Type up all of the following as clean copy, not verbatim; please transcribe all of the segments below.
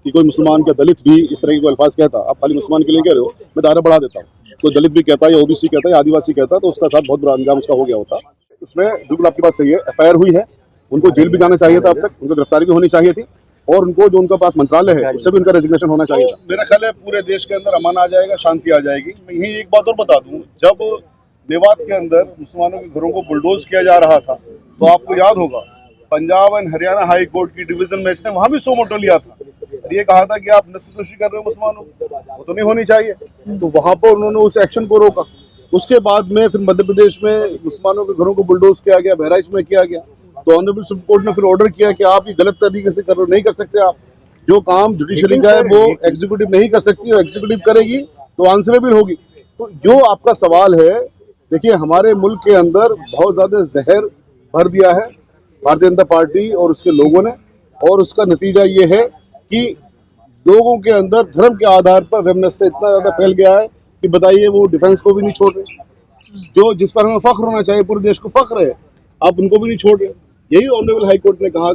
कि कोई मुसलमान या दलित भी इस तरह के कोई अल्फाज कहता, आप खाली मुसलमान के लिए कह रहे हो, मैं दायरा बढ़ा देता हूँ, कोई दलित भी कहता है या ओबीसी कहता है या आदिवासी कहता है तो उसका साथ बहुत बुरा अंजाम उसका हो गया होता। इसमें बिल्कुल आपकी बात सही है, एफआईआर हुई है, उनको जेल भी जाना चाहिए था अब तक, उनको गिरफ्तारी भी होनी चाहिए थी और उनको जो उनका पास मंत्रालय है उससे भी उनका रेजिग्नेशन होना चाहिए था। मेरा ख्याल है पूरे देश के अंदर अमन आ जाएगा, शांति आ जाएगी। मैं यही एक बात और बता दूं, जब मेवात के अंदर मुसलमानों के घरों को बुलडोज किया जा रहा था तो आपको याद होगा Punjab and Haryana high court की डिवीजन बेंच ने वहां भी सो मोटो लिया था, ये कहा था कि आप नस्लकुशी कर रहे हो मुसलमानों, वो तो नहीं होनी चाहिए। तो वहां पर उन्होंने उस एक्शन को रोका। उसके बाद में फिर मध्य प्रदेश में मुसलमानों के घरों को बुलडोज किया गया, बहराइच में किया गया, तो ऑनरेबल सुप्रीम कोर्ट ने फिर ऑर्डर किया कि आप ये गलत तरीके से कर रहे हो, नहीं कर सकते आप। जो काम जुडिशरी का है वो एग्जीक्यूटिव नहीं कर सकती, एग्जीक्यूटिव करेगी तो आंसरेबल होगी। तो जो आपका सवाल है, देखिए हमारे मुल्क के अंदर बहुत ज्यादा जहर भर दिया है भारतीय जनता पार्टी और उसके लोगों ने, और उसका नतीजा ये है कि लोगों के अंदर धर्म के आधार पर वेमनेस इतना ज्यादा फैल गया है कि बताइए वो डिफेंस को भी नहीं छोड़ रहे, जो जिस पर हमें फख्र होना चाहिए, पूरे देश को फख्र है, आप उनको भी नहीं छोड़ रहे। यही ऑनरेबल हाई कोर्ट ने कहा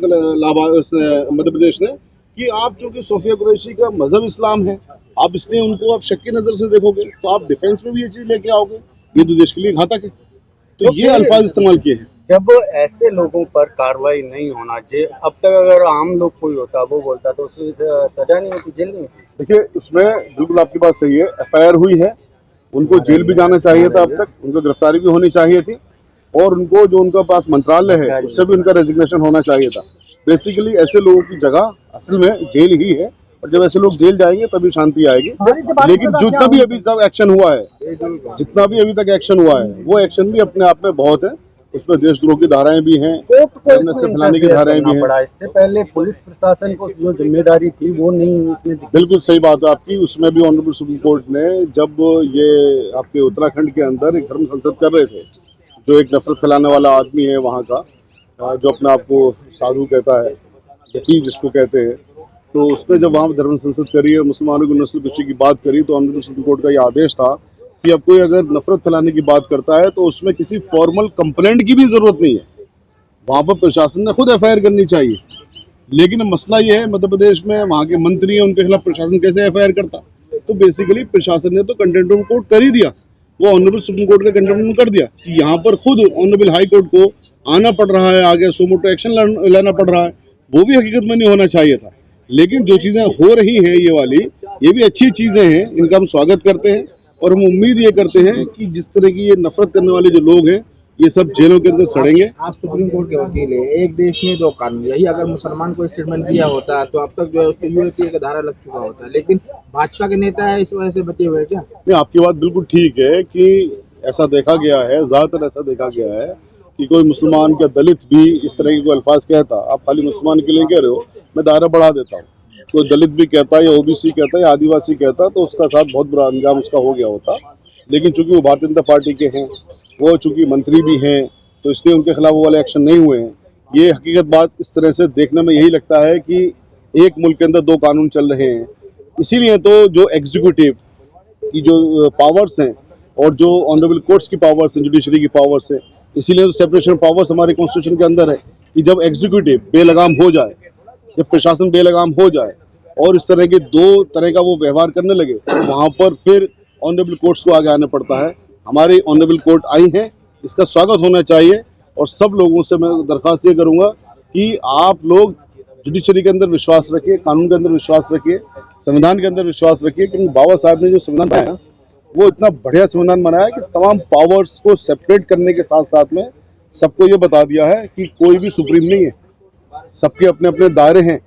मध्य प्रदेश ने कि आप चूंकि सोफिया कुरैशी का मजहब इस्लाम है, आप इसलिए उनको आप शक की नजर से देखोगे तो आप डिफेंस में भी ये चीज लेके आओगे, ये तो देश के लिए घातक है। तो ये अल्फाज इस्तेमाल किए हैं। जब ऐसे लोगों पर कार्रवाई नहीं होना चाहिए, अब तक अगर आम लोग कोई होता वो बोलता तो उसकी सजा नहीं होती, जेल नहीं होती। देखिए उसमें बिल्कुल आपकी बात सही है, एफआईआर हुई है, उनको जेल भी जाना चाहिए था अब तक, उनको गिरफ्तारी भी होनी चाहिए थी और उनको जो उनका पास मंत्रालय है उससे भी उनका रेजिग्नेशन होना चाहिए था। बेसिकली ऐसे लोगों की जगह असल में जेल ही है और जब ऐसे लोग जेल जाएंगे तभी शांति आएगी। लेकिन जितना भी अभी तक एक्शन हुआ है, जितना भी अभी तक एक्शन हुआ है वो एक्शन भी अपने आप में बहुत है, उसमें देशद्रोह की धाराएं भी हैं, से फैलाने की धाराएं भी हैं। इससे पहले पुलिस प्रशासन को जो जिम्मेदारी थी वो नहीं इसमें। बिल्कुल सही बात है आपकी, उसमें भी ऑनरेबल सुप्रीम कोर्ट ने जब ये आपके उत्तराखंड के अंदर एक धर्म संसद कर रहे थे, जो एक नफरत फैलाने वाला आदमी है वहाँ का, जो अपने आप को साधु कहता है, यकीन जिसको कहते हैं, तो उसने जब वहाँ धर्म संसद करी और मुसलमानों की नस्लकुशी की बात करी तो ऑनरेबल सुप्रीम कोर्ट का ये आदेश था कि अब कोई अगर नफरत फैलाने की बात करता है तो उसमें किसी फॉर्मल कंप्लेंट की भी जरूरत नहीं है, वहाँ पर प्रशासन ने खुद एफआईआर करनी चाहिए। लेकिन मसला ये है मध्य प्रदेश में वहाँ के मंत्री हैं, उनके खिलाफ प्रशासन कैसे एफआईआर करता। तो बेसिकली प्रशासन ने तो कंटेम्प्ट ऑफ कोर्ट कर ही दिया, वो ऑनरेबल सुप्रीम कोर्ट का कंटेम्प्ट कर दिया कि यहाँ पर खुद ऑनरेबल हाई कोर्ट को आना पड़ रहा है, आगे सुमोटो एक्शन लेना पड़ रहा है, वो भी हकीकत में नहीं होना चाहिए था। लेकिन जो चीजें हो रही हैं ये वाली, ये भी अच्छी चीजें हैं, इनका हम स्वागत करते हैं और हम उम्मीद ये करते हैं कि जिस तरह की ये नफरत करने वाले जो लोग हैं ये सब जेलों के अंदर सड़ेंगे। आप सुप्रीम कोर्ट के वकील है, एक देश में दो कानून, यही अगर मुसलमान को स्टेटमेंट दिया होता तो अब तक जो है उसको यूएपीए का धारा लग चुका होता, लेकिन भाजपा के नेता है इस वजह से बचे हुए क्या? नहीं, आपकी बात बिल्कुल ठीक है कि ऐसा देखा गया है, ज्यादातर ऐसा देखा गया है कि कोई मुसलमान या दलित भी इस तरह के कोई अल्फाज कहता, आप खाली मुसलमान के लिए कह रहे हो, मैं दायरा बढ़ा देता हूँ, कोई दलित भी कहता है या ओबीसी कहता है या आदिवासी कहता तो उसका साथ बहुत बुरा अंजाम उसका हो गया होता। लेकिन चूंकि वो भारतीय जनता पार्टी के हैं, वो चूंकि मंत्री भी हैं, तो इसलिए उनके खिलाफ वो वाले एक्शन नहीं हुए हैं। ये हकीकत बात इस तरह से देखने में यही लगता है कि एक मुल्क के अंदर दो कानून चल रहे हैं, इसीलिए तो जो एग्जीक्यूटिव की जो पावर्स हैं और जो ऑनरेबल कोर्ट्स की पावर्स हैं, जुडिशरी की पावर्स हैं, इसीलिए तो सेपरेशन ऑफ पावर्स हमारे कॉन्स्टिट्यूशन के अंदर है कि जब एग्जीक्यूटिव बेलगाम हो जाए, जब प्रशासन बेलगाम हो जाए और इस तरह के दो तरह का वो व्यवहार करने लगे तो वहाँ पर फिर ऑनरेबल कोर्ट्स को आगे आना पड़ता है। हमारी ऑनरेबल कोर्ट आई है, इसका स्वागत होना चाहिए और सब लोगों से मैं दरख्वास्त ये करूँगा कि आप लोग जुडिशरी के अंदर विश्वास रखिए, कानून के अंदर विश्वास रखिए, संविधान के अंदर विश्वास रखिए, क्योंकि बाबा साहब ने जो संविधान बनाया वो इतना बढ़िया संविधान बनाया कि तमाम पावर्स को सेपरेट करने के साथ साथ में सबको ये बता दिया है कि कोई भी सुप्रीम नहीं है, सबके अपने अपने दायरे हैं।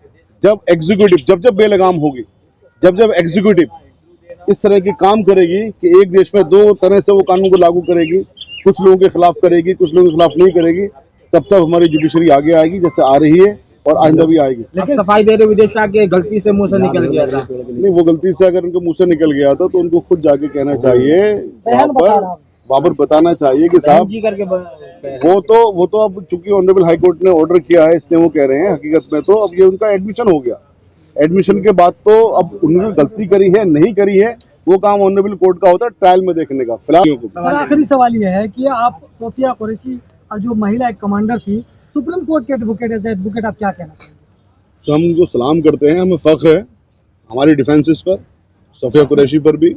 जब एग्जीक्यूटिव जब बेलगाम होगी, जब एग्जीक्यूटिव इस तरह की काम करेगी कि एक देश में दो तरह से वो कानून को लागू करेगी, कुछ लोगों के खिलाफ करेगी, कुछ लोगों के खिलाफ नहीं करेगी, तब हमारी जुडिशरी आगे आएगी, जैसे आ रही है और आइंदा भी आएगी। लेकिन सफाई दे रहे विदेशा के गलती से मुंह से निकल गया था। नहीं, वो गलती से अगर उनके मुंह से निकल गया था तो उनको खुद जाके कहना चाहिए, वहाँ पर बताना चाहिए कि साहब जी करके वो तो अब चूंकि ऑनरेबल हाई कोर्ट ने ऑर्डर किया है इसलिए वो कह रहे हैं, हकीकत में तो अब ये उनका एडमिशन हो गया। एडमिशन के बाद तो अब उन्होंने गलती करी है नहीं करी है वो काम ऑनरेबल कोर्ट का होता है ट्रायल में देखने का। फिलहाल आखिरी सवाल यह है कि आप सोफिया कुरैशी जो महिला एक कमांडर थी, सुप्रीम कोर्ट के एडवोकेट, एज एडवोकेट आप क्या कहना चाहिए? तो हम उनको सलाम करते हैं, हमें फख्र है हमारी डिफेंसेस पर, सोफिया कुरैशी पर भी